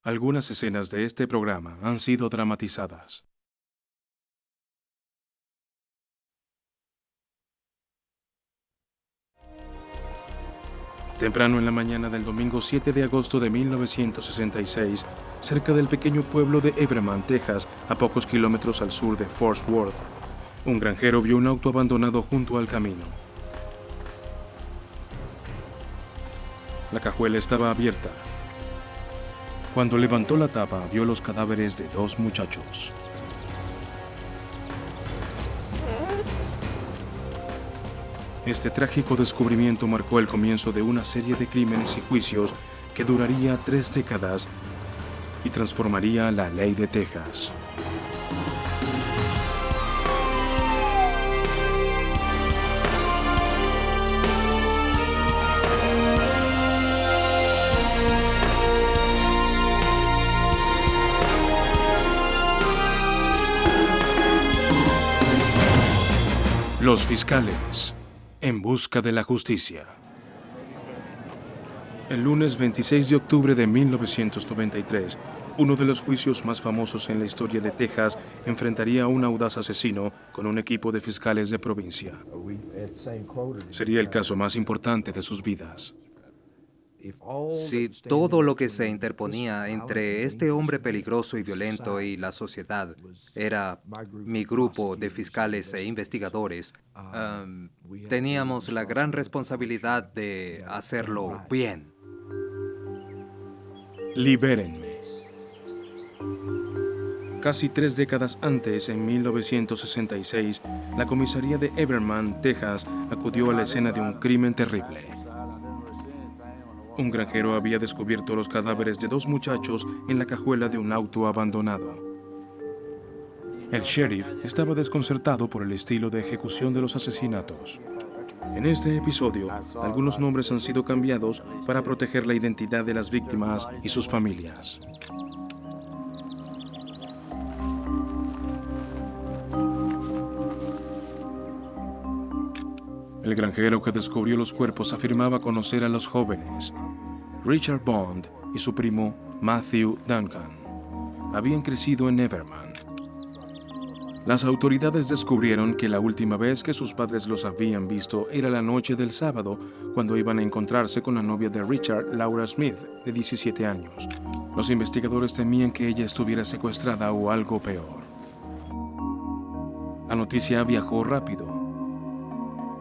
Algunas escenas de este programa han sido dramatizadas. Temprano en la mañana del domingo 7 de agosto de 1966, cerca del pequeño pueblo de Everman, Texas, a pocos kilómetros al sur de Fort Worth, un granjero vio un auto abandonado junto al camino. La cajuela estaba abierta. Cuando levantó la tapa, vio los cadáveres de dos muchachos. Este trágico descubrimiento marcó el comienzo de una serie de crímenes y juicios que duraría 3 décadas y transformaría la ley de Texas. Los fiscales, en busca de la justicia. El lunes 26 de octubre de 1993, uno de los juicios más famosos en la historia de Texas enfrentaría a un audaz asesino con un equipo de fiscales de provincia. Sería el caso más importante de sus vidas. Si todo lo que se interponía entre este hombre peligroso y violento y la sociedad era mi grupo de fiscales e investigadores, teníamos la gran responsabilidad de hacerlo bien. Libérenme. Casi 3 décadas antes, en 1966, la comisaría de Everman, Texas, acudió a la escena de un crimen terrible. Un granjero había descubierto los cadáveres de 2 muchachos en la cajuela de un auto abandonado. El sheriff estaba desconcertado por el estilo de ejecución de los asesinatos. En este episodio, algunos nombres han sido cambiados para proteger la identidad de las víctimas y sus familias. El granjero que descubrió los cuerpos afirmaba conocer a los jóvenes. Richard Bond y su primo Matthew Duncan habían crecido en Everman. Las autoridades descubrieron que la última vez que sus padres los habían visto era la noche del sábado, cuando iban a encontrarse con la novia de Richard, Laura Smith, de 17 años. Los investigadores temían que ella estuviera secuestrada o algo peor. La noticia viajó rápido.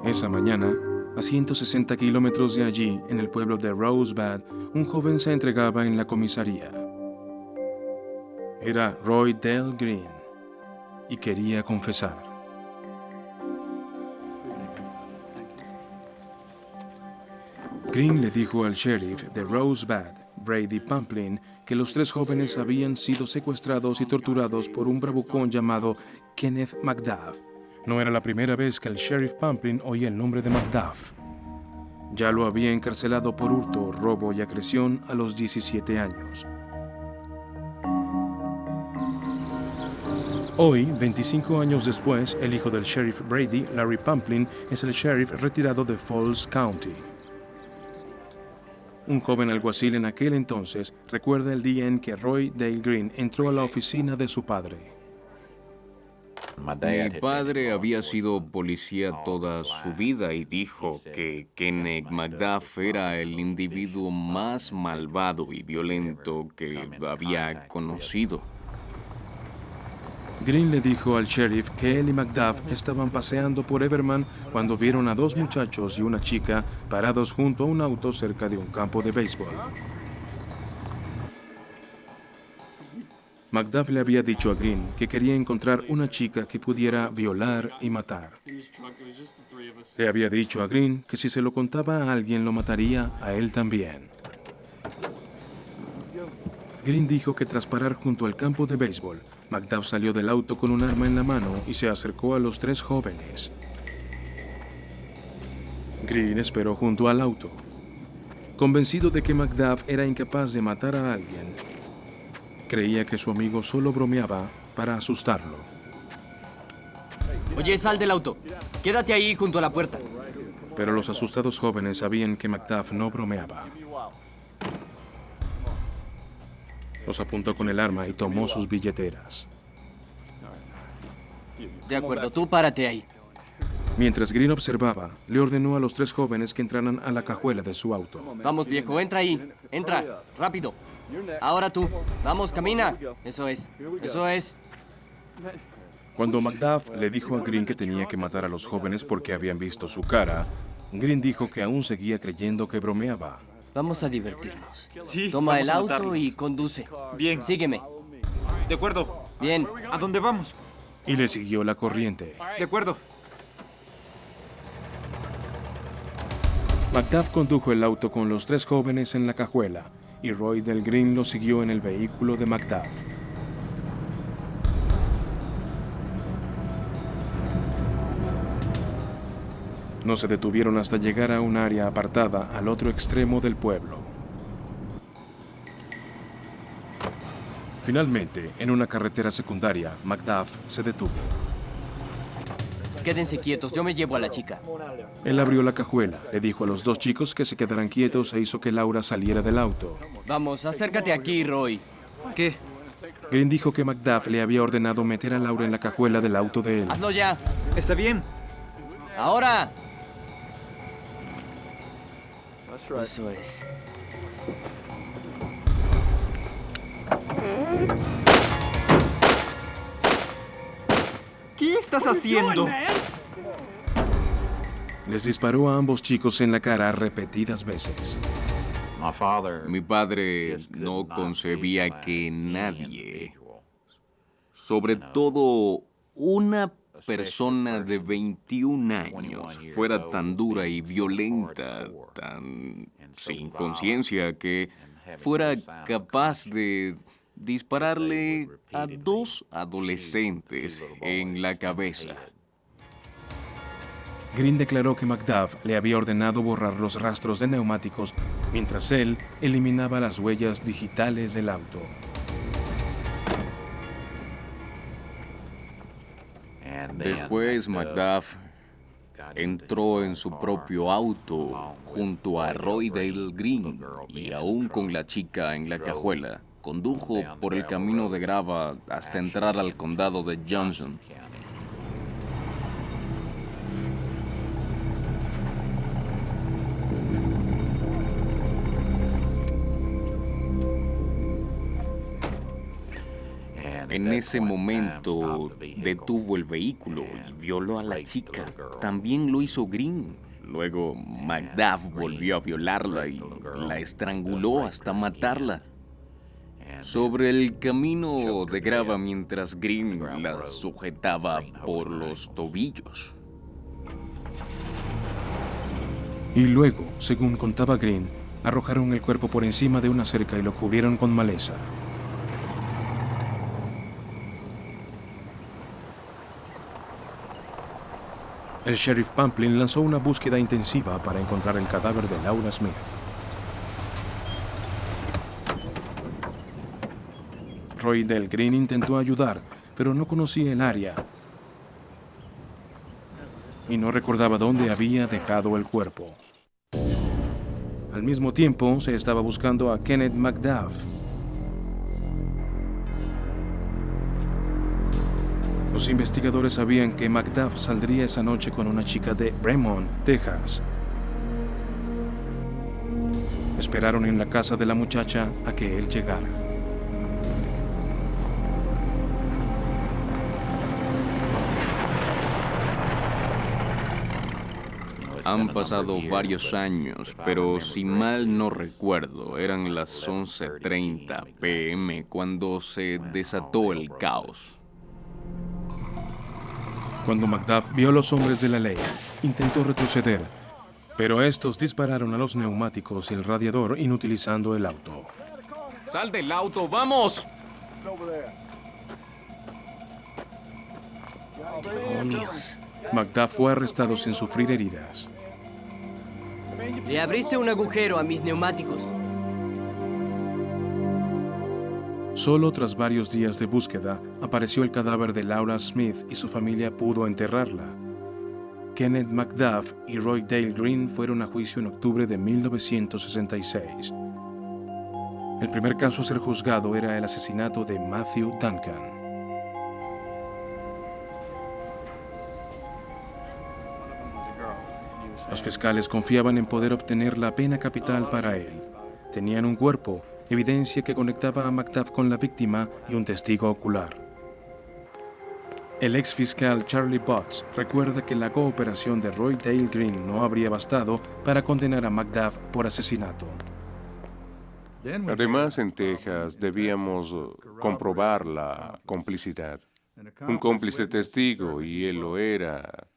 Esa mañana, a 160 kilómetros de allí, en el pueblo de Rosebud, un joven se entregaba en la comisaría. Era Roy Dale Green y quería confesar. Green le dijo al sheriff de Rosebud, Brady Pamplin, que los 3 jóvenes habían sido secuestrados y torturados por un bravucón llamado Kenneth McDuff. No era la primera vez que el sheriff Pamplin oía el nombre de McDuff. Ya lo había encarcelado por hurto, robo y agresión a los 17 años. Hoy, 25 años después, el hijo del sheriff Brady, Larry Pamplin, es el sheriff retirado de Falls County. Un joven alguacil en aquel entonces recuerda el día en que Roy Dale Green entró a la oficina de su padre. Mi padre había sido policía toda su vida y dijo que Kenneth McDuff era el individuo más malvado y violento que había conocido. Green le dijo al sheriff que él y McDuff estaban paseando por Everman cuando vieron a 2 muchachos y una chica parados junto a un auto cerca de un campo de béisbol. McDuff le había dicho a Green que quería encontrar una chica que pudiera violar y matar. Le había dicho a Green que si se lo contaba a alguien lo mataría a él también. Green dijo que tras parar junto al campo de béisbol, McDuff salió del auto con un arma en la mano y se acercó a los 3 jóvenes. Green esperó junto al auto. Convencido de que McDuff era incapaz de matar a alguien, creía que su amigo solo bromeaba para asustarlo. Oye, sal del auto. Quédate ahí junto a la puerta. Pero los asustados jóvenes sabían que McDuff no bromeaba. Los apuntó con el arma y tomó sus billeteras. De acuerdo, tú párate ahí. Mientras Green observaba, le ordenó a los 3 jóvenes que entraran a la cajuela de su auto. Vamos, viejo, entra ahí. Entra, rápido. Ahora tú. Vamos, camina. Eso es. Eso es. Cuando Macduff le dijo a Green que tenía que matar a los jóvenes porque habían visto su cara, Green dijo que aún seguía creyendo que bromeaba. Vamos a divertirnos. Sí, Toma vamos el a auto matarlos. y conduce. Bien. Sígueme. De acuerdo. Bien. ¿A dónde vamos? Y le siguió la corriente. De acuerdo. Macduff condujo el auto con los 3 jóvenes en la cajuela y Roy del Green lo siguió en el vehículo de Macduff. No se detuvieron hasta llegar a un área apartada al otro extremo del pueblo. Finalmente, en una carretera secundaria, Macduff se detuvo. Quédense quietos, yo me llevo a la chica. Él abrió la cajuela, le dijo a los 2 chicos que se quedaran quietos e hizo que Laura saliera del auto. Vamos, acércate aquí, Roy. ¿Qué? Green dijo que Macduff le había ordenado meter a Laura en la cajuela del auto de él. Hazlo ya. Está bien. Ahora. Eso es. ¿Qué estás haciendo? Les disparó a ambos chicos en la cara repetidas veces. Mi padre no concebía que nadie, sobre todo una persona de 21 años, fuera tan dura y violenta, tan sin conciencia, que fuera capaz de dispararle a 2 adolescentes en la cabeza. Green declaró que Macduff le había ordenado borrar los rastros de neumáticos mientras él eliminaba las huellas digitales del auto. Después Macduff entró en su propio auto junto a Roy Dale Green y aún con la chica en la cajuela, condujo por el camino de grava hasta entrar al condado de Johnson. En ese momento detuvo el vehículo y violó a la chica. También lo hizo Green. Luego Macduff volvió a violarla y la estranguló hasta matarla. Sobre el camino de grava mientras Green la sujetaba por los tobillos. Y luego, según contaba Green, arrojaron el cuerpo por encima de una cerca y lo cubrieron con maleza. El sheriff Pamplin lanzó una búsqueda intensiva para encontrar el cadáver de Laura Smith. Roy Del Green intentó ayudar, pero no conocía el área y no recordaba dónde había dejado el cuerpo. Al mismo tiempo, se estaba buscando a Kenneth Macduff. Los investigadores sabían que Macduff saldría esa noche con una chica de Bremont, Texas. Esperaron en la casa de la muchacha a que él llegara. Han pasado varios años, pero si mal no recuerdo, eran las 11:30 p.m. cuando se desató el caos. Cuando Macduff vio a los hombres de la ley, intentó retroceder, pero estos dispararon a los neumáticos y el radiador inutilizando el auto. ¡Sal del auto, vamos! ¡Demonios! Macduff fue arrestado sin sufrir heridas. Le abriste un agujero a mis neumáticos. Solo tras varios días de búsqueda, apareció el cadáver de Laura Smith y su familia pudo enterrarla. Kenneth Macduff y Roy Dale Green fueron a juicio en octubre de 1966. El primer caso a ser juzgado era el asesinato de Matthew Duncan. Los fiscales confiaban en poder obtener la pena capital para él. Tenían un cuerpo, evidencia que conectaba a Macduff con la víctima y un testigo ocular. El ex fiscal Charlie Butts recuerda que la cooperación de Roy Dale Green no habría bastado para condenar a Macduff por asesinato. Además, en Texas debíamos comprobar la complicidad. Un cómplice testigo, y él lo era,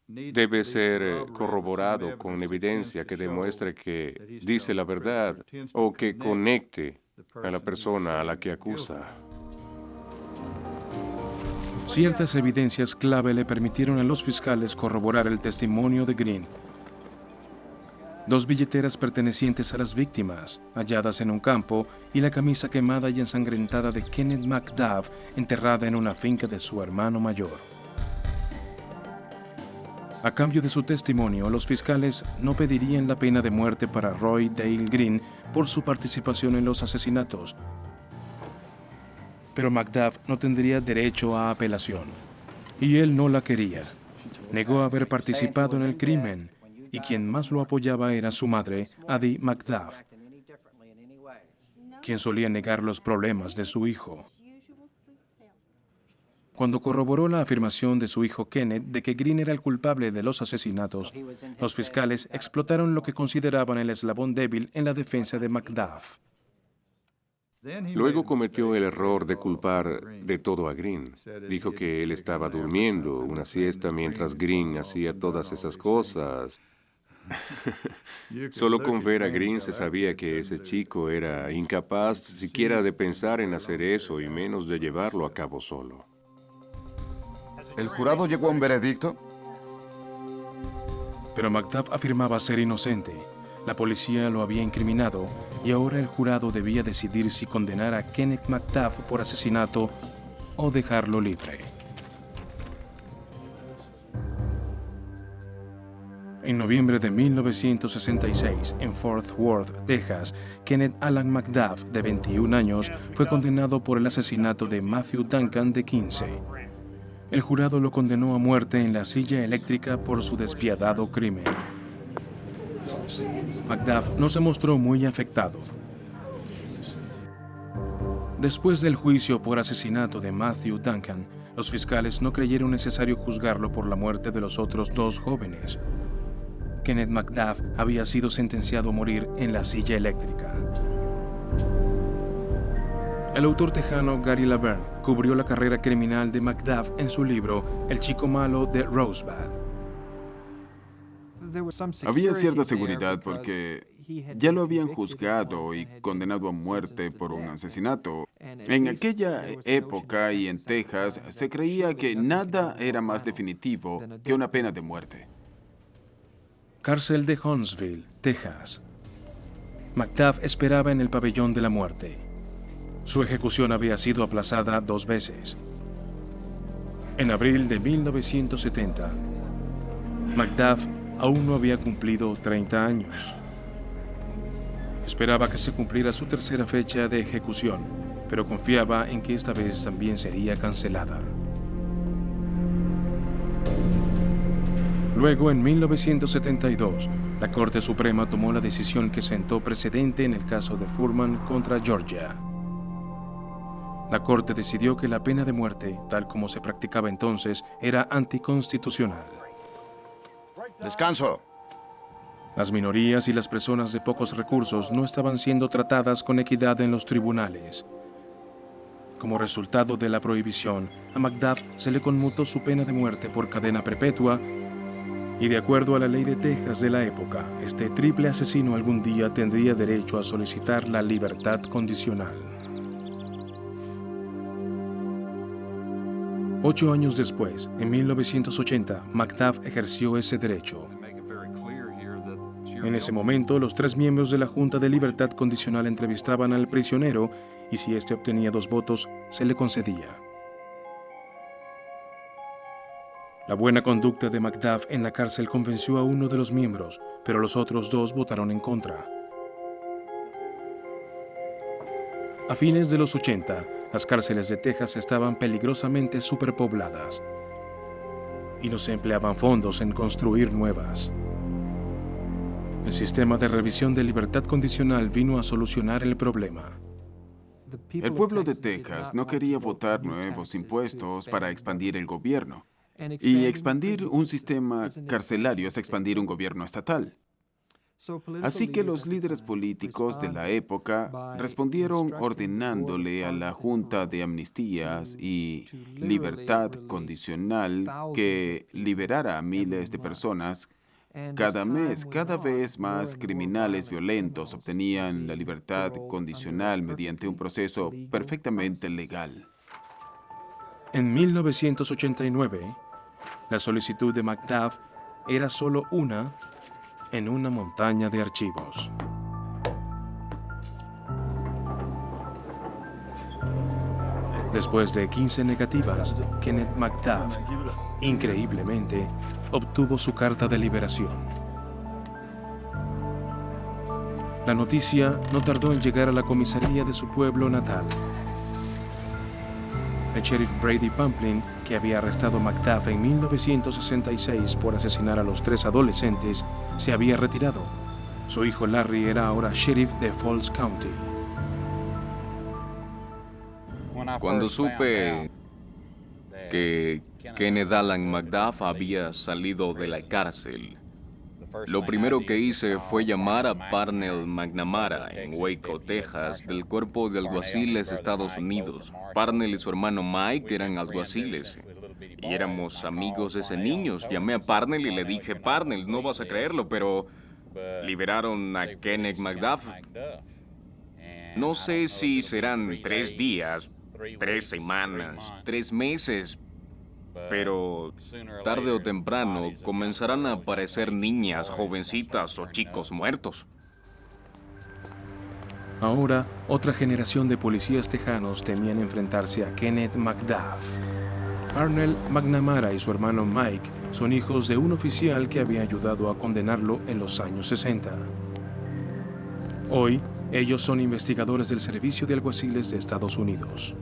debe ser corroborado con evidencia que demuestre que dice la verdad o que conecte a la persona a la que acusa. Ciertas evidencias clave le permitieron a los fiscales corroborar el testimonio de Green. 2 billeteras pertenecientes a las víctimas, halladas en un campo, y la camisa quemada y ensangrentada de Kenneth Macduff, enterrada en una finca de su hermano mayor. A cambio de su testimonio, los fiscales no pedirían la pena de muerte para Roy Dale Green por su participación en los asesinatos. Pero Macduff no tendría derecho a apelación, y él no la quería. Negó haber participado en el crimen, y quien más lo apoyaba era su madre, Addie Macduff, quien solía negar los problemas de su hijo. Cuando corroboró la afirmación de su hijo Kenneth de que Green era el culpable de los asesinatos, los fiscales explotaron lo que consideraban el eslabón débil en la defensa de Macduff. Luego cometió el error de culpar de todo a Green. Dijo que él estaba durmiendo una siesta mientras Green hacía todas esas cosas. Solo con ver a Green se sabía que ese chico era incapaz siquiera de pensar en hacer eso y menos de llevarlo a cabo solo. ¿El jurado llegó a un veredicto? Pero Macduff afirmaba ser inocente. La policía lo había incriminado y ahora el jurado debía decidir si condenar a Kenneth Macduff por asesinato o dejarlo libre. En noviembre de 1966, en Fort Worth, Texas, Kenneth Alan Macduff, de 21 años, fue condenado por el asesinato de Matthew Duncan, de 15. El jurado lo condenó a muerte en la silla eléctrica por su despiadado crimen. Macduff no se mostró muy afectado. Después del juicio por asesinato de Matthew Duncan, los fiscales no creyeron necesario juzgarlo por la muerte de los otros 2 jóvenes. Kenneth Macduff había sido sentenciado a morir en la silla eléctrica. El autor tejano Gary Laverne cubrió la carrera criminal de Macduff en su libro El chico malo de Rosebud. Había cierta seguridad porque ya lo habían juzgado y condenado a muerte por un asesinato. En aquella época y en Texas se creía que nada era más definitivo que una pena de muerte. Cárcel de Huntsville, Texas. Macduff esperaba en el pabellón de la muerte. Su ejecución había sido aplazada 2 veces. En abril de 1970, Macduff aún no había cumplido 30 años. Esperaba que se cumpliera su tercera fecha de ejecución, pero confiaba en que esta vez también sería cancelada. Luego, en 1972, la Corte Suprema tomó la decisión que sentó precedente en el caso de Furman contra Georgia. La Corte decidió que la pena de muerte, tal como se practicaba entonces, era anticonstitucional. Descanso. Las minorías y las personas de pocos recursos no estaban siendo tratadas con equidad en los tribunales. Como resultado de la prohibición, a Macduff se le conmutó su pena de muerte por cadena perpetua y, de acuerdo a la ley de Texas de la época, este triple asesino algún día tendría derecho a solicitar la libertad condicional. 8 años después, en 1980, Macduff ejerció ese derecho. En ese momento, los 3 miembros de la Junta de Libertad Condicional entrevistaban al prisionero y si éste obtenía 2 votos, se le concedía. La buena conducta de Macduff en la cárcel convenció a uno de los miembros, pero los otros 2 votaron en contra. A fines de los 80, las cárceles de Texas estaban peligrosamente superpobladas y no se empleaban fondos en construir nuevas. El sistema de revisión de libertad condicional vino a solucionar el problema. El pueblo de Texas no quería votar nuevos impuestos para expandir el gobierno. Y expandir un sistema carcelario es expandir un gobierno estatal. Así que los líderes políticos de la época respondieron ordenándole a la Junta de Amnistías y Libertad Condicional que liberara a miles de personas. Cada mes, cada vez más criminales violentos obtenían la libertad condicional mediante un proceso perfectamente legal. En 1989, la solicitud de McDuff era solo una en una montaña de archivos. Después de 15 negativas, Kenneth McDuff, increíblemente, obtuvo su carta de liberación. La noticia no tardó en llegar a la comisaría de su pueblo natal. El sheriff Brady Pamplin, que había arrestado a McDuff en 1966 por asesinar a los 3 adolescentes, se había retirado. Su hijo Larry era ahora sheriff de Falls County. Cuando supe que Kenneth Alan McDuff había salido de la cárcel, lo primero que hice fue llamar a Parnell McNamara en Waco, Texas, del Cuerpo de Alguaciles de Estados Unidos. Parnell y su hermano Mike eran alguaciles y éramos amigos desde niños. Llamé a Parnell y le dije: Parnell, no vas a creerlo, pero liberaron a Kenneth McDuff. No sé si serán 3 días, 3 semanas, 3 meses, pero tarde o temprano comenzarán a aparecer niñas, jovencitas o chicos muertos. Ahora, otra generación de policías tejanos temían enfrentarse a Kenneth McDuff. Parnell McNamara y su hermano Mike son hijos de un oficial que había ayudado a condenarlo en los años 60. Hoy, ellos son investigadores del Servicio de Alguaciles de Estados Unidos.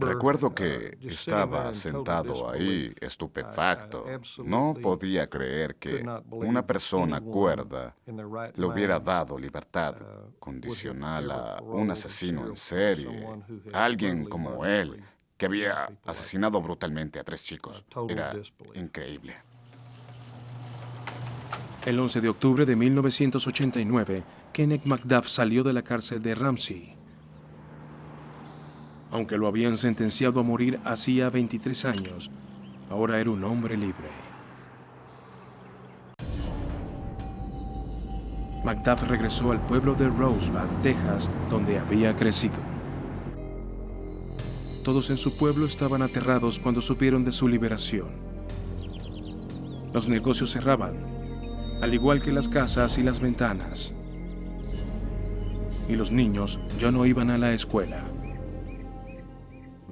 Recuerdo que estaba sentado ahí, estupefacto. No podía creer que una persona cuerda le hubiera dado libertad condicional a un asesino en serie, a alguien como él, que había asesinado brutalmente a 3 chicos. Era increíble. El 11 de octubre de 1989, Kenneth McDuff salió de la cárcel de Ramsey. Aunque lo habían sentenciado a morir hacía 23 años, ahora era un hombre libre. McDuff regresó al pueblo de Rosebud, Texas, donde había crecido. Todos en su pueblo estaban aterrados cuando supieron de su liberación. Los negocios cerraban, al igual que las casas y las ventanas. Y los niños ya no iban a la escuela.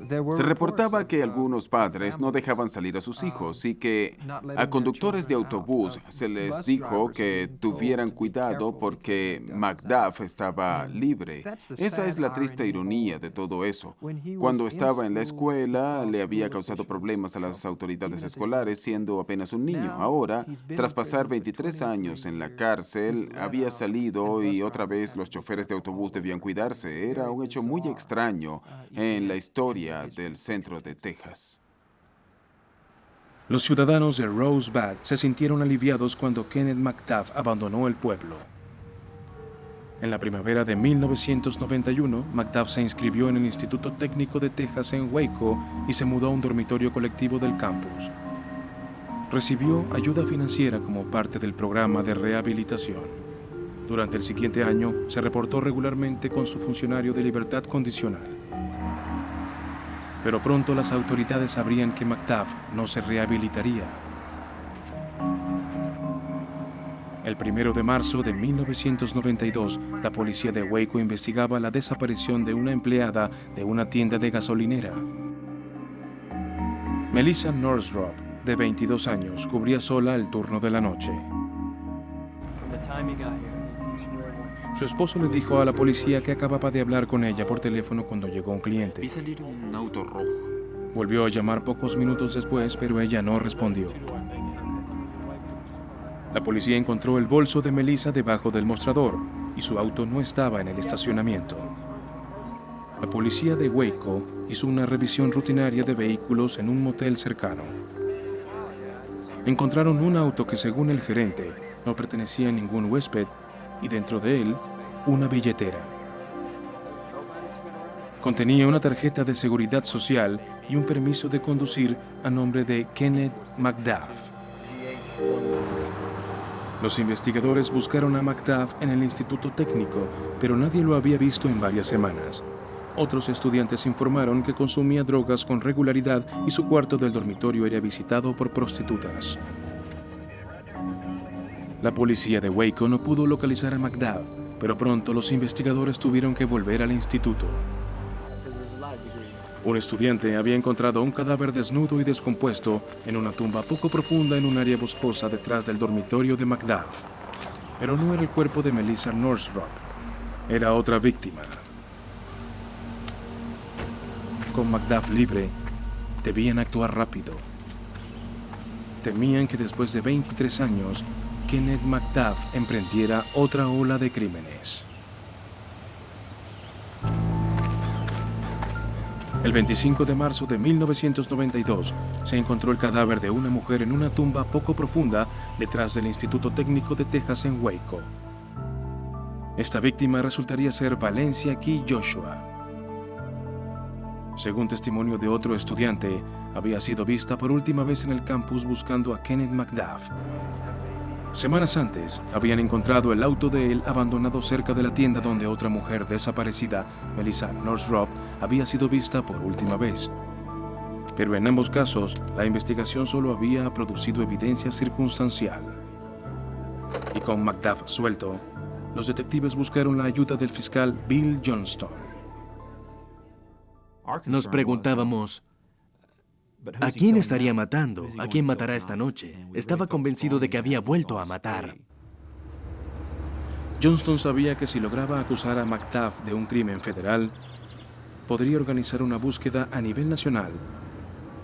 Se reportaba que algunos padres no dejaban salir a sus hijos y que a conductores de autobús se les dijo que tuvieran cuidado porque McDuff estaba libre. Esa es la triste ironía de todo eso. Cuando estaba en la escuela, le había causado problemas a las autoridades escolares siendo apenas un niño. Ahora, tras pasar 23 años en la cárcel, había salido y otra vez los choferes de autobús debían cuidarse. Era un hecho muy extraño en la historia del centro de Texas. Los ciudadanos de Rosebud se sintieron aliviados cuando Kenneth McDuff abandonó el pueblo. En la primavera de 1991, McDuff se inscribió en el Instituto Técnico de Texas en Waco y se mudó a un dormitorio colectivo del campus. Recibió ayuda financiera como parte del programa de rehabilitación. Durante el siguiente año, se reportó regularmente con su funcionario de libertad condicional. Pero pronto las autoridades sabrían que McDuff no se rehabilitaría. El 1 de marzo de 1992, la policía de Waco investigaba la desaparición de una empleada de una tienda de gasolinera. Melissa Northrop, de 22 años, cubría sola el turno de la noche. Su esposo le dijo a la policía que acababa de hablar con ella por teléfono cuando llegó un cliente. Vi salir un auto rojo. Volvió a llamar pocos minutos después, pero ella no respondió. La policía encontró el bolso de Melissa debajo del mostrador y su auto no estaba en el estacionamiento. La policía de Waco hizo una revisión rutinaria de vehículos en un motel cercano. Encontraron un auto que, según el gerente, no pertenecía a ningún huésped y dentro de él, una billetera. Contenía una tarjeta de seguridad social y un permiso de conducir a nombre de Kenneth McDuff. Los investigadores buscaron a McDuff en el instituto técnico, pero nadie lo había visto en varias semanas. Otros estudiantes informaron que consumía drogas con regularidad y su cuarto del dormitorio era visitado por prostitutas. La policía de Waco no pudo localizar a McDuff, pero pronto los investigadores tuvieron que volver al instituto. Un estudiante había encontrado un cadáver desnudo y descompuesto en una tumba poco profunda en un área boscosa detrás del dormitorio de McDuff. Pero no era el cuerpo de Melissa Northrop, era otra víctima. Con McDuff libre, debían actuar rápido. Temían que después de 23 años, Kenneth McDuff emprendiera otra ola de crímenes. El 25 de marzo de 1992 se encontró el cadáver de una mujer en una tumba poco profunda detrás del Instituto Técnico de Texas en Waco. Esta víctima resultaría ser Valencia Key Joshua. Según testimonio de otro estudiante, había sido vista por última vez en el campus buscando a Kenneth McDuff. Semanas antes, habían encontrado el auto de él abandonado cerca de la tienda donde otra mujer desaparecida, Melissa Northrop, había sido vista por última vez. Pero en ambos casos, la investigación solo había producido evidencia circunstancial. Y con McDuff suelto, los detectives buscaron la ayuda del fiscal Bill Johnston. Nos preguntábamos, ¿a quién estaría matando? ¿A quién matará esta noche? Estaba convencido de que había vuelto a matar. Johnston sabía que si lograba acusar a McDuff de un crimen federal, podría organizar una búsqueda a nivel nacional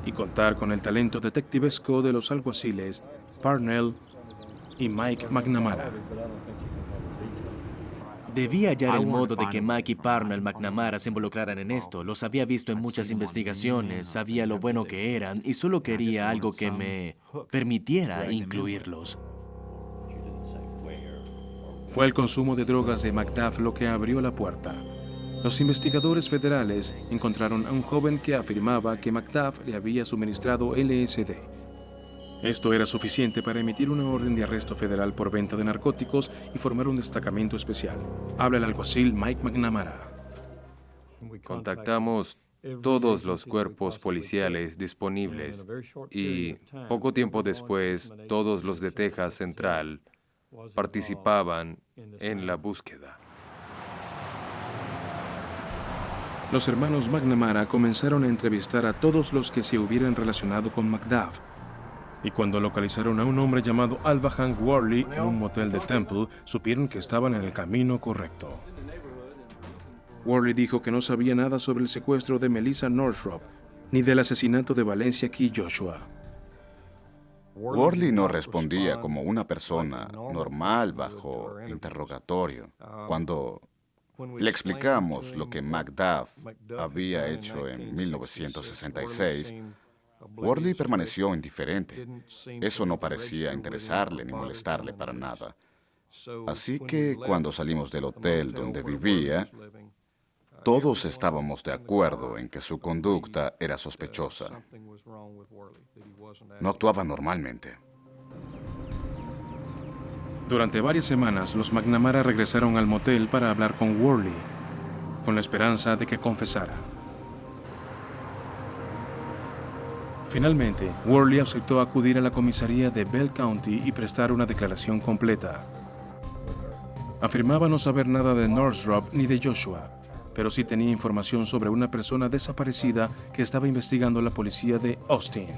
y contar con el talento detectivesco de los alguaciles Parnell y Mike McNamara. Debía hallar el modo de que Mike y Parnell McNamara se involucraran en esto. Los había visto en muchas investigaciones, sabía lo bueno que eran y solo quería algo que me permitiera incluirlos. Fue el consumo de drogas de McDuff lo que abrió la puerta. Los investigadores federales encontraron a un joven que afirmaba que McDuff le había suministrado LSD. Esto era suficiente para emitir una orden de arresto federal por venta de narcóticos y formar un destacamento especial. Habla el alguacil Mike McNamara. Contactamos todos los cuerpos policiales disponibles y poco tiempo después todos los de Texas Central participaban en la búsqueda. Los hermanos McNamara comenzaron a entrevistar a todos los que se hubieran relacionado con McDuff. Y cuando localizaron a un hombre llamado Alva Hank Worley en un motel de Temple, supieron que estaban en el camino correcto. Worley dijo que no sabía nada sobre el secuestro de Melissa Northrop, ni del asesinato de Valencia Key Joshua. Worley no respondía como una persona normal bajo interrogatorio. Cuando le explicamos lo que McDuff había hecho en 1966, Worley permaneció indiferente. Eso no parecía interesarle ni molestarle para nada. Así que cuando salimos del hotel donde vivía, todos estábamos de acuerdo en que su conducta era sospechosa. No actuaba normalmente. Durante varias semanas, los McNamara regresaron al motel para hablar con Worley, con la esperanza de que confesara. Finalmente, Worley aceptó acudir a la comisaría de Bell County y prestar una declaración completa. Afirmaba no saber nada de Northrop ni de Joshua, pero sí tenía información sobre una persona desaparecida que estaba investigando la policía de Austin.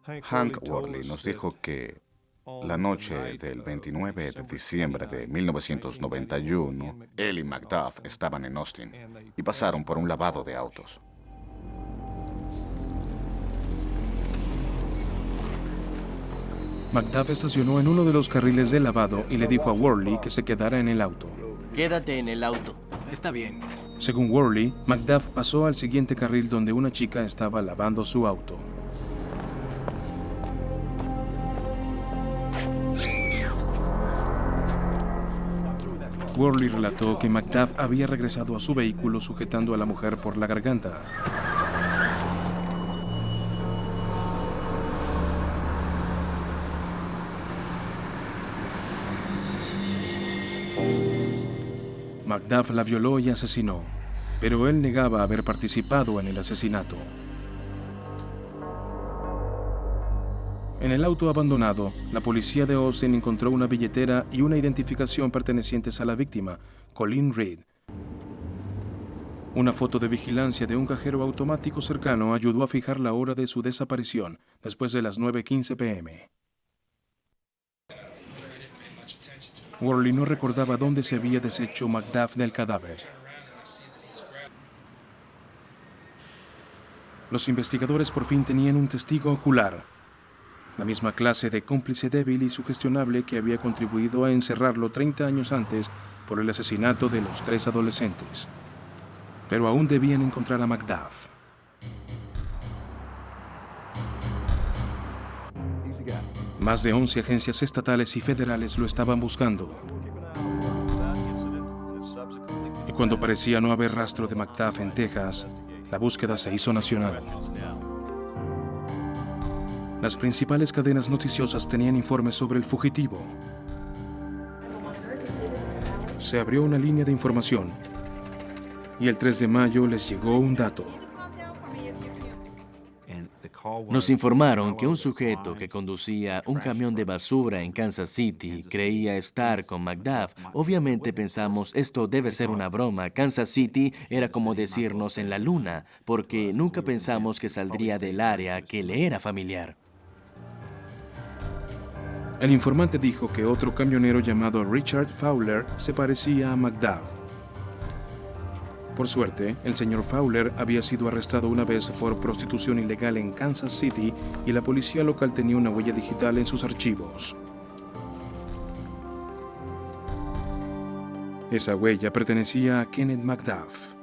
Hank Worley nos dijo que La noche del 29 de diciembre de 1991, él y McDuff estaban en Austin y pasaron por un lavado de autos. McDuff estacionó en uno de los carriles del lavado y le dijo a Worley que se quedara en el auto. Quédate en el auto. Está bien. Según Worley, McDuff pasó al siguiente carril donde una chica estaba lavando su auto. Worley relató que McDuff había regresado a su vehículo sujetando a la mujer por la garganta. McDuff la violó y asesinó, pero él negaba haber participado en el asesinato. En el auto abandonado, la policía de Austin encontró una billetera y una identificación pertenecientes a la víctima, Colleen Reed. Una foto de vigilancia de un cajero automático cercano ayudó a fijar la hora de su desaparición, después de las 9:15 p.m. Worley no recordaba dónde se había deshecho McDuff del cadáver. Los investigadores por fin tenían un testigo ocular, la misma clase de cómplice débil y sugestionable que había contribuido a encerrarlo 30 años antes por el asesinato de los 3 adolescentes. Pero aún debían encontrar a McDuff. Más de 11 agencias estatales y federales lo estaban buscando. Y cuando parecía no haber rastro de McDuff en Texas, la búsqueda se hizo nacional. Las principales cadenas noticiosas tenían informes sobre el fugitivo. Se abrió una línea de información y el 3 de mayo les llegó un dato. Nos informaron que un sujeto que conducía un camión de basura en Kansas City creía estar con McDuff. Obviamente pensamos, esto debe ser una broma. Kansas City era como decirnos en la luna, porque nunca pensamos que saldría del área que le era familiar. El informante dijo que otro camionero llamado Richard Fowler se parecía a McDuff. Por suerte, el señor Fowler había sido arrestado una vez por prostitución ilegal en Kansas City y la policía local tenía una huella digital en sus archivos. Esa huella pertenecía a Kenneth McDuff.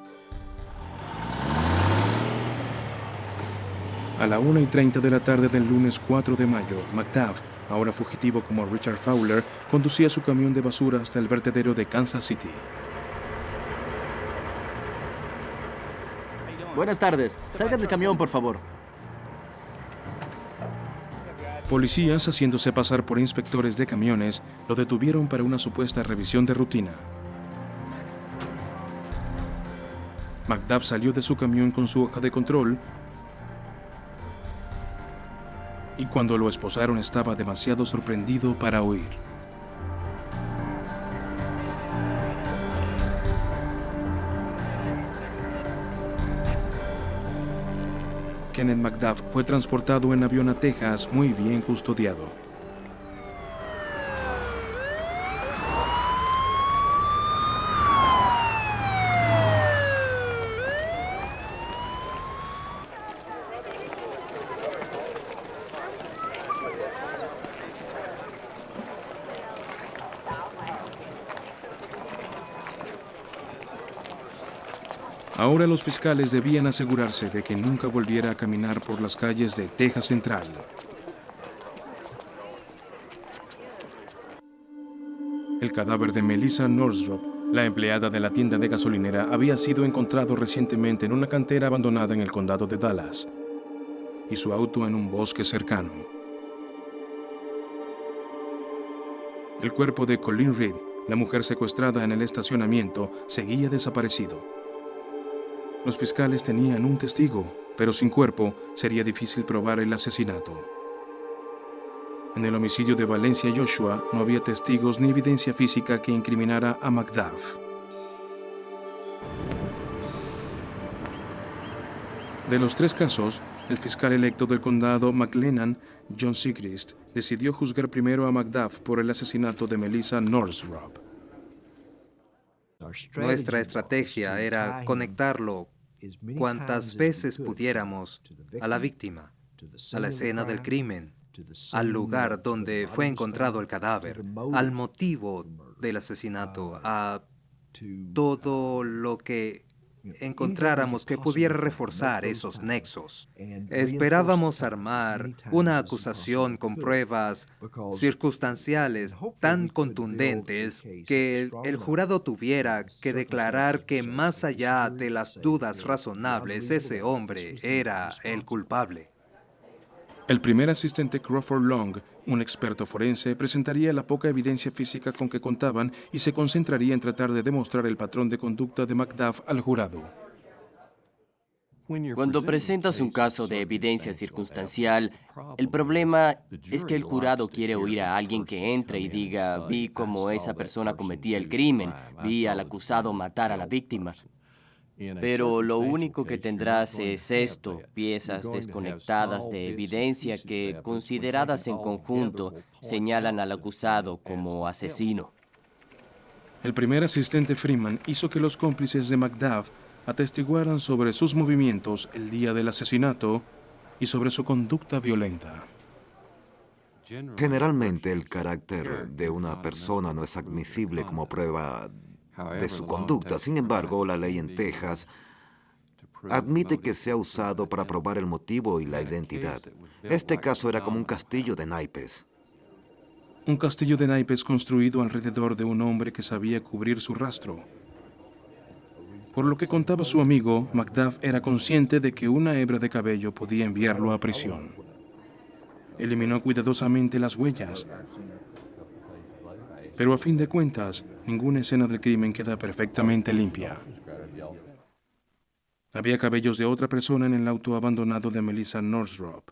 A la 1:30 de la tarde del lunes 4 de mayo, McDuff, ahora fugitivo como Richard Fowler, conducía su camión de basura hasta el vertedero de Kansas City. Buenas tardes. Salgan del camión, por favor. Policías, haciéndose pasar por inspectores de camiones, lo detuvieron para una supuesta revisión de rutina. McDuff salió de su camión con su hoja de control y cuando lo esposaron estaba demasiado sorprendido para huir. Kenneth McDuff fue transportado en avión a Texas muy bien custodiado. Ahora los fiscales debían asegurarse de que nunca volviera a caminar por las calles de Texas Central. El cadáver de Melissa Northrop, la empleada de la tienda de gasolinera, había sido encontrado recientemente en una cantera abandonada en el condado de Dallas, y su auto en un bosque cercano. El cuerpo de Colleen Reed, la mujer secuestrada en el estacionamiento, seguía desaparecido. Los fiscales tenían un testigo, pero sin cuerpo sería difícil probar el asesinato. En el homicidio de Valencia Joshua no había testigos ni evidencia física que incriminara a McDuff. De los 3 casos, el fiscal electo del condado McLennan, John Siegrist, decidió juzgar primero a McDuff por el asesinato de Melissa Northrop. Nuestra estrategia era conectarlo cuantas veces pudiéramos a la víctima, a la escena del crimen, al lugar donde fue encontrado el cadáver, al motivo del asesinato, a todo lo que encontráramos que pudiera reforzar esos nexos. Esperábamos armar una acusación con pruebas circunstanciales tan contundentes que el jurado tuviera que declarar que más allá de las dudas razonables, ese hombre era el culpable. El primer asistente Crawford Long, un experto forense, presentaría la poca evidencia física con que contaban y se concentraría en tratar de demostrar el patrón de conducta de McDuff al jurado. Cuando presentas un caso de evidencia circunstancial, el problema es que el jurado quiere oír a alguien que entre y diga, vi cómo esa persona cometía el crimen, vi al acusado matar a la víctima. Pero lo único que tendrás es esto, piezas desconectadas de evidencia que, consideradas en conjunto, señalan al acusado como asesino. El primer asistente Freeman hizo que los cómplices de McDuff atestiguaran sobre sus movimientos el día del asesinato y sobre su conducta violenta. Generalmente el carácter de una persona no es admisible como prueba de su conducta. Sin embargo, la ley en Texas admite que sea usado para probar el motivo y la identidad. Este caso era como un castillo de naipes. Un castillo de naipes construido alrededor de un hombre que sabía cubrir su rastro. Por lo que contaba su amigo, McDuff era consciente de que una hebra de cabello podía enviarlo a prisión. Eliminó cuidadosamente las huellas. Pero a fin de cuentas, ninguna escena del crimen queda perfectamente limpia. Había cabellos de otra persona en el auto abandonado de Melissa Northrop.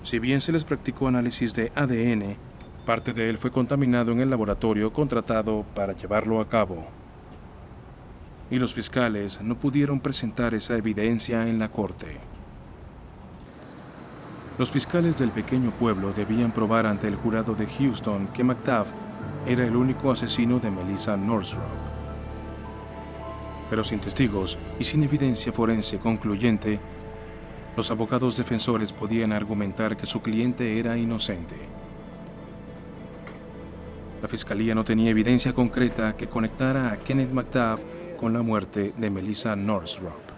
Si bien se les practicó análisis de ADN, parte de él fue contaminado en el laboratorio contratado para llevarlo a cabo. Y los fiscales no pudieron presentar esa evidencia en la corte. Los fiscales del pequeño pueblo debían probar ante el jurado de Houston que McDuff era el único asesino de Melissa Northrop. Pero sin testigos y sin evidencia forense concluyente, los abogados defensores podían argumentar que su cliente era inocente. La fiscalía no tenía evidencia concreta que conectara a Kenneth McDuff con la muerte de Melissa Northrop.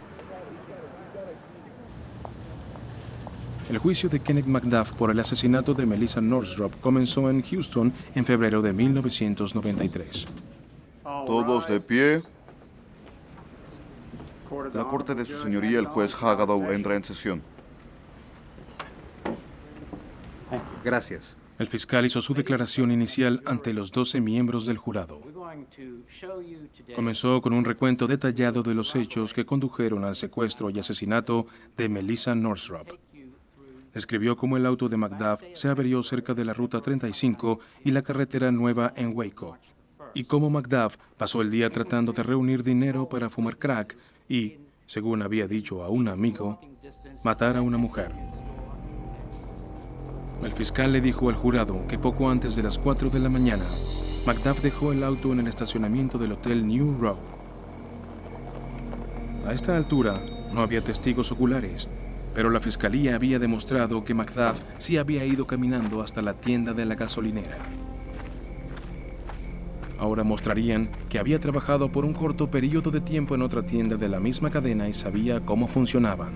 El juicio de Kenneth McDuff por el asesinato de Melissa Northrop comenzó en Houston en febrero de 1993. Todos de pie. La corte de su señoría, el juez Haggadow, entra en sesión. Gracias. El fiscal hizo su declaración inicial ante los 12 miembros del jurado. Comenzó con un recuento detallado de los hechos que condujeron al secuestro y asesinato de Melissa Northrop. Describió cómo el auto de McDuff se averió cerca de la Ruta 35 y la carretera nueva en Waco, y cómo McDuff pasó el día tratando de reunir dinero para fumar crack y, según había dicho a un amigo, matar a una mujer. El fiscal le dijo al jurado que poco antes de las 4 de la mañana, McDuff dejó el auto en el estacionamiento del Hotel New Road. A esta altura, no había testigos oculares, pero la fiscalía había demostrado que McDuff sí había ido caminando hasta la tienda de la gasolinera. Ahora mostrarían que había trabajado por un corto periodo de tiempo en otra tienda de la misma cadena y sabía cómo funcionaban.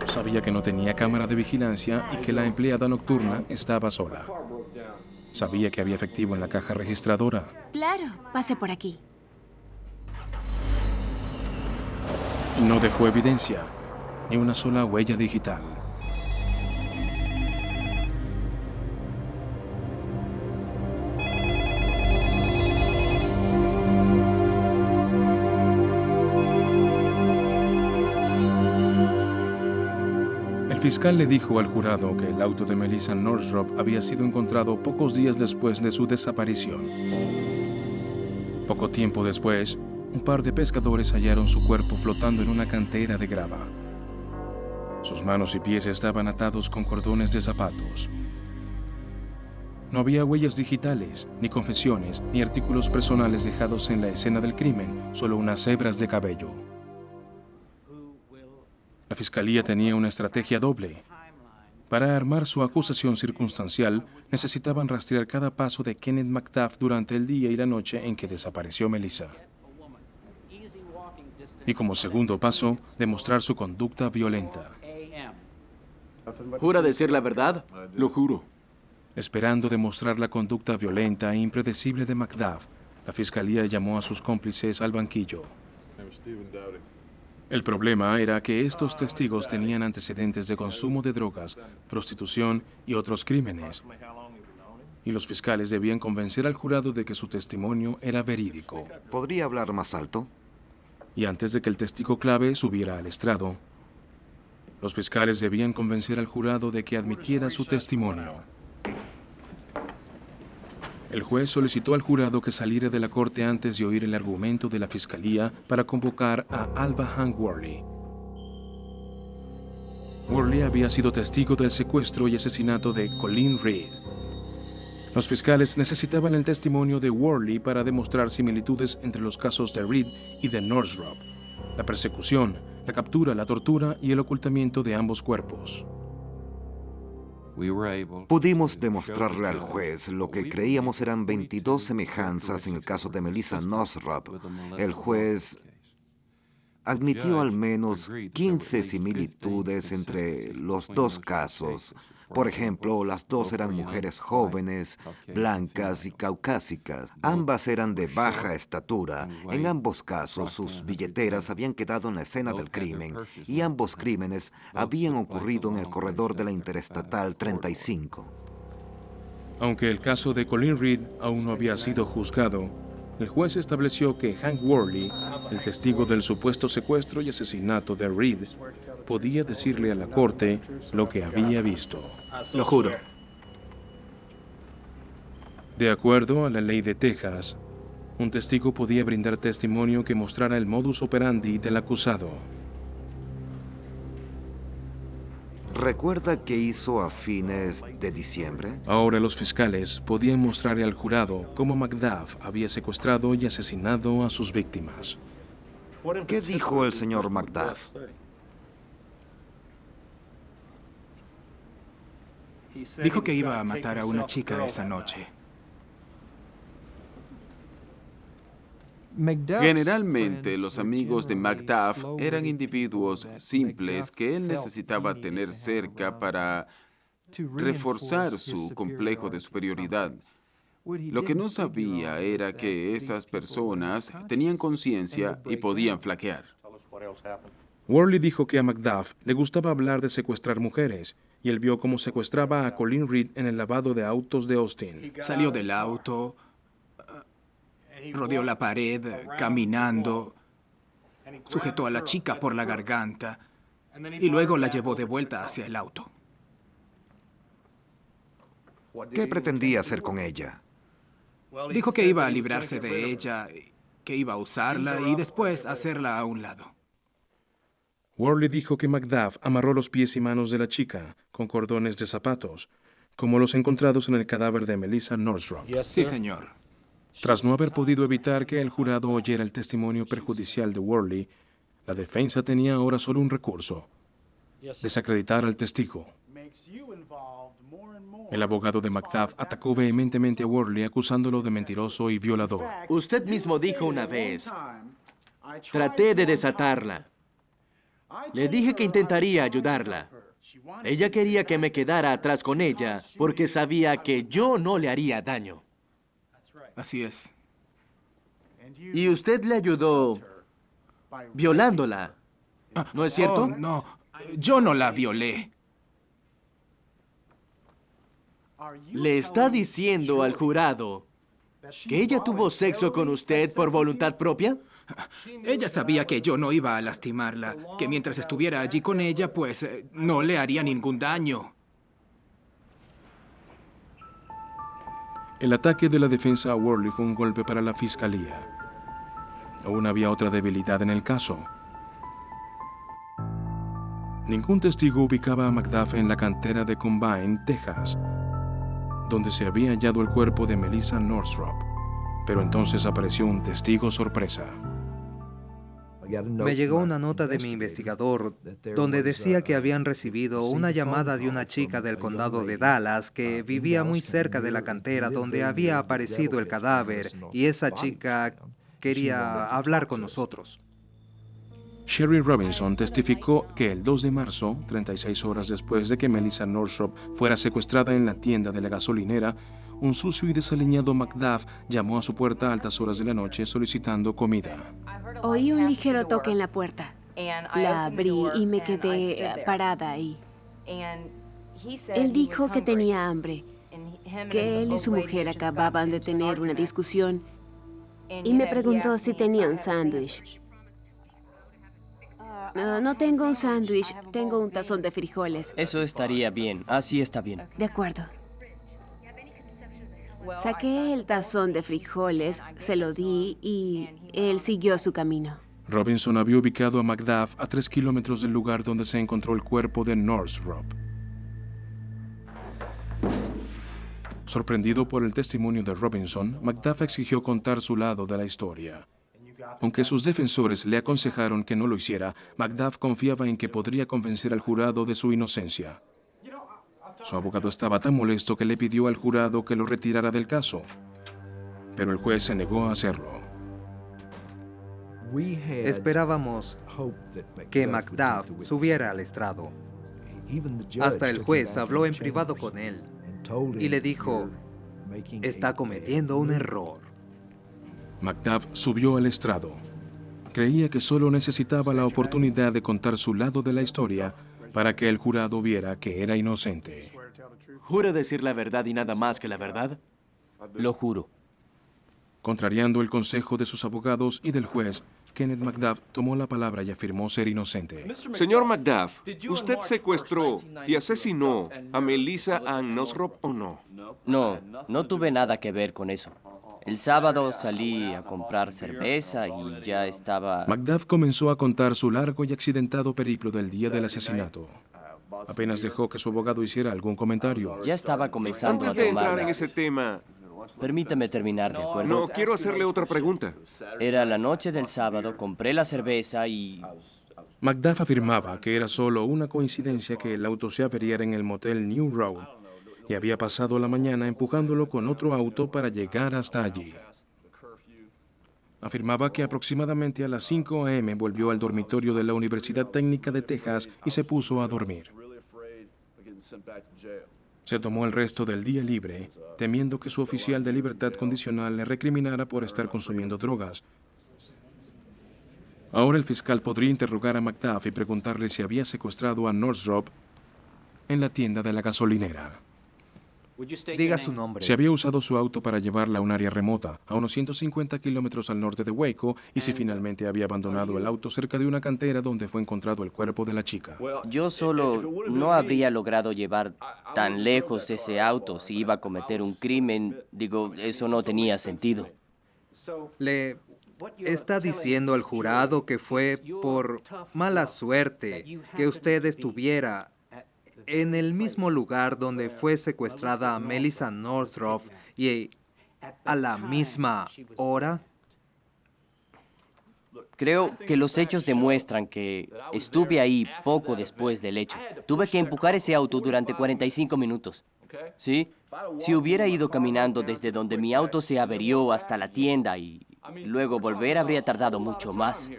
Sabía que no tenía cámara de vigilancia y que la empleada nocturna estaba sola. Sabía que había efectivo en la caja registradora. Claro, pase por aquí. Y no dejó evidencia, ni una sola huella digital. El fiscal le dijo al jurado que el auto de Melissa Northrop había sido encontrado pocos días después de su desaparición. Poco tiempo después, un par de pescadores hallaron su cuerpo flotando en una cantera de grava. Sus manos y pies estaban atados con cordones de zapatos. No había huellas digitales, ni confesiones, ni artículos personales dejados en la escena del crimen, solo unas hebras de cabello. La fiscalía tenía una estrategia doble. Para armar su acusación circunstancial, necesitaban rastrear cada paso de Kenneth McDuff durante el día y la noche en que desapareció Melissa. Y como segundo paso, demostrar su conducta violenta. ¿Jura decir la verdad? Lo juro. Esperando demostrar la conducta violenta e impredecible de McDuff, la fiscalía llamó a sus cómplices al banquillo. El problema era que estos testigos tenían antecedentes de consumo de drogas, prostitución y otros crímenes. Y los fiscales debían convencer al jurado de que su testimonio era verídico. ¿Podría hablar más alto? Y antes de que el testigo clave subiera al estrado, los fiscales debían convencer al jurado de que admitiera su testimonio. El juez solicitó al jurado que saliera de la corte antes de oír el argumento de la fiscalía para convocar a Alva Hank Worley. Worley había sido testigo del secuestro y asesinato de Colleen Reed. Los fiscales necesitaban el testimonio de Worley para demostrar similitudes entre los casos de Reed y de Northrop, la persecución, la captura, la tortura y el ocultamiento de ambos cuerpos. Pudimos demostrarle al juez lo que creíamos eran 22 semejanzas en el caso de Melissa Northrop. El juez admitió al menos 15 similitudes entre los dos casos. Por ejemplo, las dos eran mujeres jóvenes, blancas y caucásicas. Ambas eran de baja estatura. En ambos casos, sus billeteras habían quedado en la escena del crimen y ambos crímenes habían ocurrido en el corredor de la Interestatal 35. Aunque el caso de Colleen Reed aún no había sido juzgado, el juez estableció que Hank Worley, el testigo del supuesto secuestro y asesinato de Reed, podía decirle a la corte lo que había visto. Lo juro. De acuerdo a la ley de Texas, un testigo podía brindar testimonio que mostrara el modus operandi del acusado. ¿Recuerda qué hizo a fines de diciembre? Ahora los fiscales podían mostrarle al jurado cómo McDuff había secuestrado y asesinado a sus víctimas. ¿Qué dijo el señor McDuff? Dijo que iba a matar a una chica esa noche. Generalmente los amigos de McDuff eran individuos simples que él necesitaba tener cerca para reforzar su complejo de superioridad. Lo que no sabía era que esas personas tenían conciencia y podían flaquear. Worley dijo que a McDuff le gustaba hablar de secuestrar mujeres, y él vio cómo secuestraba a Colleen Reed en el lavado de autos de Austin. Salió del auto, rodeó la pared, caminando, sujetó a la chica por la garganta y luego la llevó de vuelta hacia el auto. ¿Qué pretendía hacer con ella? Dijo que iba a librarse de ella, que iba a usarla y después hacerla a un lado. Worley dijo que McDuff amarró los pies y manos de la chica con cordones de zapatos, como los encontrados en el cadáver de Melissa Northrop. Sí, señor. Tras no haber podido evitar que el jurado oyera el testimonio perjudicial de Worley, la defensa tenía ahora solo un recurso: desacreditar al testigo. El abogado de McDuff atacó vehementemente a Worley acusándolo de mentiroso y violador. Usted mismo dijo una vez: traté de desatarla. Le dije que intentaría ayudarla. Ella quería que me quedara atrás con ella porque sabía que yo no le haría daño. Así es. Y usted le ayudó violándola. ¿No es cierto? Oh, no, yo no la violé. ¿Le está diciendo al jurado que ella tuvo sexo con usted por voluntad propia? Ella sabía que yo no iba a lastimarla, que mientras estuviera allí con ella, pues no le haría ningún daño. El ataque de la defensa a Worley fue un golpe para la fiscalía. Aún había otra debilidad en el caso. Ningún testigo ubicaba a Macduff en la cantera de Combine, Texas, donde se había hallado el cuerpo de Melissa Northrop. Pero entonces apareció un testigo sorpresa. Me llegó una nota de mi investigador donde decía que habían recibido una llamada de una chica del condado de Dallas que vivía muy cerca de la cantera donde había aparecido el cadáver, y esa chica quería hablar con nosotros. Sherry Robinson testificó que el 2 de marzo, 36 horas después de que Melissa Northrop fuera secuestrada en la tienda de la gasolinera, un sucio y desaliñado Macduff llamó a su puerta a altas horas de la noche solicitando comida. Oí un ligero toque en la puerta. La abrí y me quedé parada ahí. Él dijo que tenía hambre, que él y su mujer acababan de tener una discusión y me preguntó si tenía un sándwich. No tengo un sándwich, tengo un tazón de frijoles. Eso estaría bien, así está bien. De acuerdo. Saqué el tazón de frijoles, se lo di y él siguió su camino. Robinson había ubicado a Macduff a 3 kilómetros del lugar donde se encontró el cuerpo de Northrop. Sorprendido por el testimonio de Robinson, Macduff exigió contar su lado de la historia. Aunque sus defensores le aconsejaron que no lo hiciera, Macduff confiaba en que podría convencer al jurado de su inocencia. Su abogado estaba tan molesto que le pidió al jurado que lo retirara del caso, pero el juez se negó a hacerlo. Esperábamos que Macduff subiera al estrado. Hasta el juez habló en privado con él y le dijo, está cometiendo un error. Macduff subió al estrado. Creía que solo necesitaba la oportunidad de contar su lado de la historia para que el jurado viera que era inocente. ¿Jura decir la verdad y nada más que la verdad? Lo juro. Contrariando el consejo de sus abogados y del juez, Kenneth Macduff tomó la palabra y afirmó ser inocente. Señor Macduff, ¿usted secuestró y asesinó a Melissa Ann Northrop o no? No tuve nada que ver con eso. El sábado salí a comprar cerveza y ya estaba... Macduff comenzó a contar su largo y accidentado periplo del día del asesinato. Apenas dejó que su abogado hiciera algún comentario. Ya estaba comenzando Antes de entrar en ese tema... Permítame terminar, ¿de acuerdo? No, quiero hacerle otra pregunta. Era la noche del sábado, compré la cerveza y... Macduff afirmaba que era solo una coincidencia que el auto se averiara en el motel New Road y había pasado la mañana empujándolo con otro auto para llegar hasta allí. Afirmaba que aproximadamente a las 5 a.m. volvió al dormitorio de la Universidad Técnica de Texas y se puso a dormir. Se tomó el resto del día libre, temiendo que su oficial de libertad condicional le recriminara por estar consumiendo drogas. Ahora el fiscal podría interrogar a Macduff y preguntarle si había secuestrado a Northrop en la tienda de la gasolinera. Diga su nombre. Si había usado su auto para llevarla a un área remota, a unos 150 kilómetros al norte de Waco, y si finalmente había abandonado el auto cerca de una cantera donde fue encontrado el cuerpo de la chica. Yo solo no habría logrado llevar tan lejos ese auto si iba a cometer un crimen. Digo, eso no tenía sentido. Le está diciendo al jurado que fue por mala suerte que usted estuviera en el mismo lugar donde fue secuestrada Melissa Northrop y a la misma hora. Creo que los hechos demuestran que estuve ahí poco después del hecho. Tuve que empujar ese auto durante 45 minutos. ¿Sí? Si hubiera ido caminando desde donde mi auto se averió hasta la tienda y luego volver, habría tardado mucho más.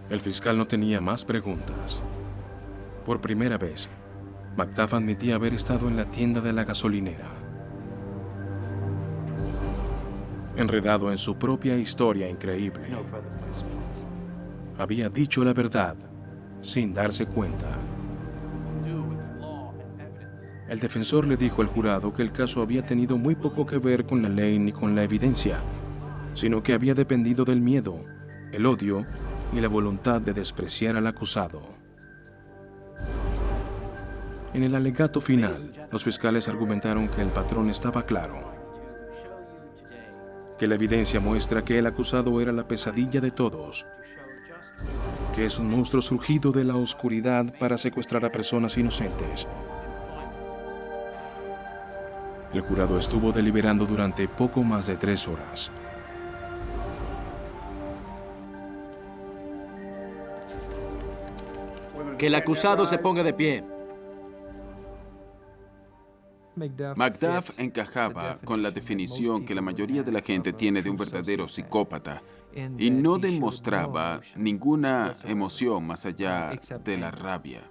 El fiscal no tenía más preguntas. Por primera vez, Macduff admitía haber estado en la tienda de la gasolinera. Enredado en su propia historia increíble, había dicho la verdad sin darse cuenta. El defensor le dijo al jurado que el caso había tenido muy poco que ver con la ley ni con la evidencia, sino que había dependido del miedo, el odio y la voluntad de despreciar al acusado. En el alegato final, los fiscales argumentaron que el patrón estaba claro. que la evidencia muestra que el acusado era la pesadilla de todos, que es un monstruo surgido de la oscuridad para secuestrar a personas inocentes. El jurado estuvo deliberando durante poco más de 3 horas. Que el acusado se ponga de pie. Macduff encajaba con la definición que la mayoría de la gente tiene de un verdadero psicópata y no demostraba ninguna emoción más allá de la rabia.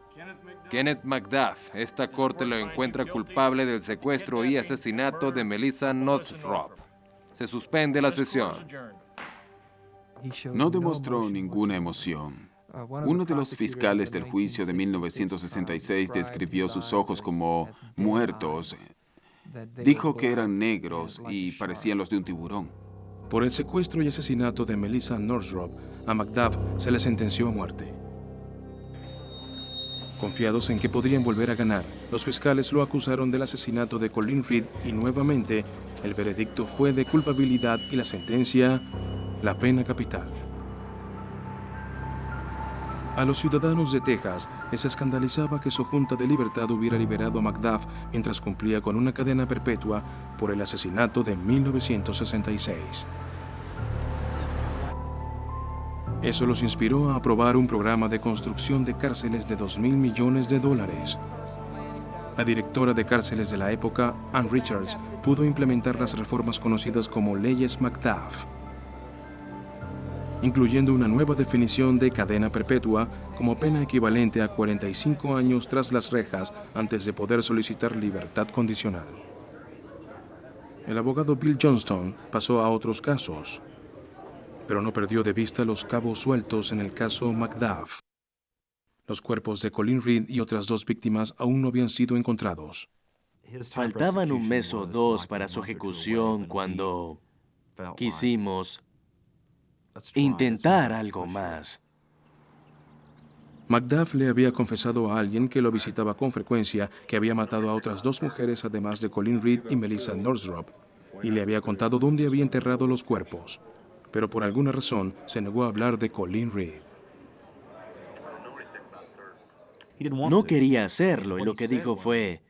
Kenneth Macduff, esta corte lo encuentra culpable del secuestro y asesinato de Melissa Northrop. Se suspende la sesión. No demostró ninguna emoción. Uno de los fiscales del juicio de 1966 describió sus ojos como muertos. Dijo que eran negros y parecían los de un tiburón. Por el secuestro y asesinato de Melissa Northrop, a Macduff se le sentenció a muerte. Confiados en que podrían volver a ganar, los fiscales lo acusaron del asesinato de Colin Reed y nuevamente el veredicto fue de culpabilidad y la sentencia, la pena capital. A los ciudadanos de Texas les escandalizaba que su Junta de Libertad hubiera liberado a Macduff mientras cumplía con una cadena perpetua por el asesinato de 1966. Eso los inspiró a aprobar un programa de construcción de cárceles de $2.000 millones. La directora de cárceles de la época, Ann Richards, pudo implementar las reformas conocidas como leyes Macduff, incluyendo una nueva definición de cadena perpetua como pena equivalente a 45 años tras las rejas antes de poder solicitar libertad condicional. El abogado Bill Johnston pasó a otros casos, pero no perdió de vista los cabos sueltos en el caso Macduff. Los cuerpos de Colin Reed y otras 2 víctimas aún no habían sido encontrados. Faltaban un mes o 2 para su ejecución cuando quisimos intentar algo más. Macduff le había confesado a alguien que lo visitaba con frecuencia que había matado a otras 2 mujeres además de Colin Reed y Melissa Northrop, y le había contado dónde había enterrado los cuerpos, pero por alguna razón se negó a hablar de Colin Reed. No quería hacerlo y lo que dijo fue,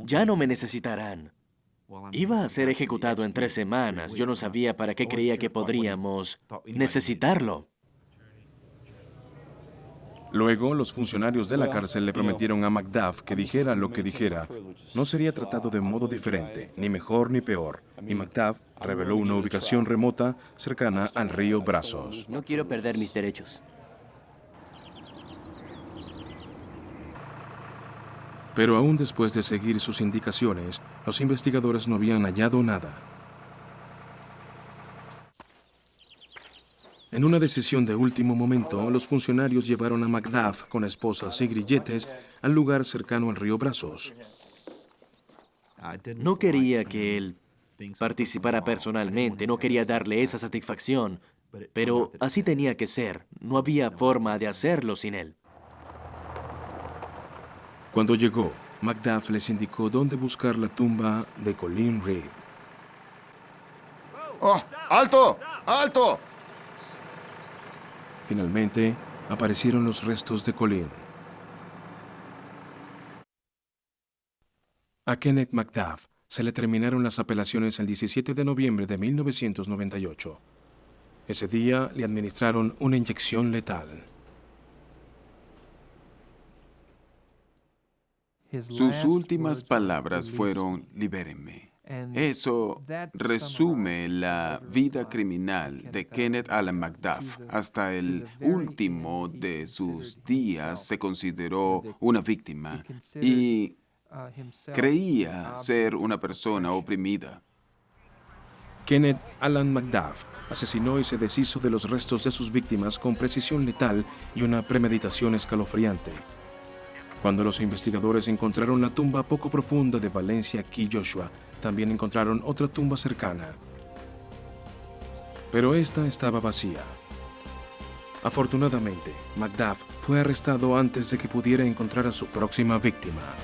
ya no me necesitarán. Iba a ser ejecutado en 3 semanas. Yo no sabía para qué creía que podríamos necesitarlo. Luego, los funcionarios de la cárcel le prometieron a Macduff que dijera lo que dijera, no sería tratado de modo diferente, ni mejor ni peor. Y Macduff reveló una ubicación remota cercana al río Brazos. No quiero perder mis derechos. Pero aún después de seguir sus indicaciones, los investigadores no habían hallado nada. En una decisión de último momento, los funcionarios llevaron a Macduff con esposas y grilletes al lugar cercano al río Brazos. No quería que él participara personalmente, no quería darle esa satisfacción, pero así tenía que ser. No había forma de hacerlo sin él. Cuando llegó, Macduff les indicó dónde buscar la tumba de Colin Reed. ¡Oh! ¡Alto! ¡Alto! Finalmente, aparecieron los restos de Colin. A Kenneth Macduff se le terminaron las apelaciones el 17 de noviembre de 1998. Ese día le administraron una inyección letal. Sus últimas palabras fueron, libérenme. Eso resume la vida criminal de Kenneth Allen Macduff. Hasta el último de sus días se consideró una víctima y creía ser una persona oprimida. Kenneth Allen Macduff asesinó y se deshizo de los restos de sus víctimas con precisión letal y una premeditación escalofriante. Cuando los investigadores encontraron la tumba poco profunda de Valencia Key Joshua, también encontraron otra tumba cercana. Pero esta estaba vacía. Afortunadamente, Macduff fue arrestado antes de que pudiera encontrar a su próxima víctima.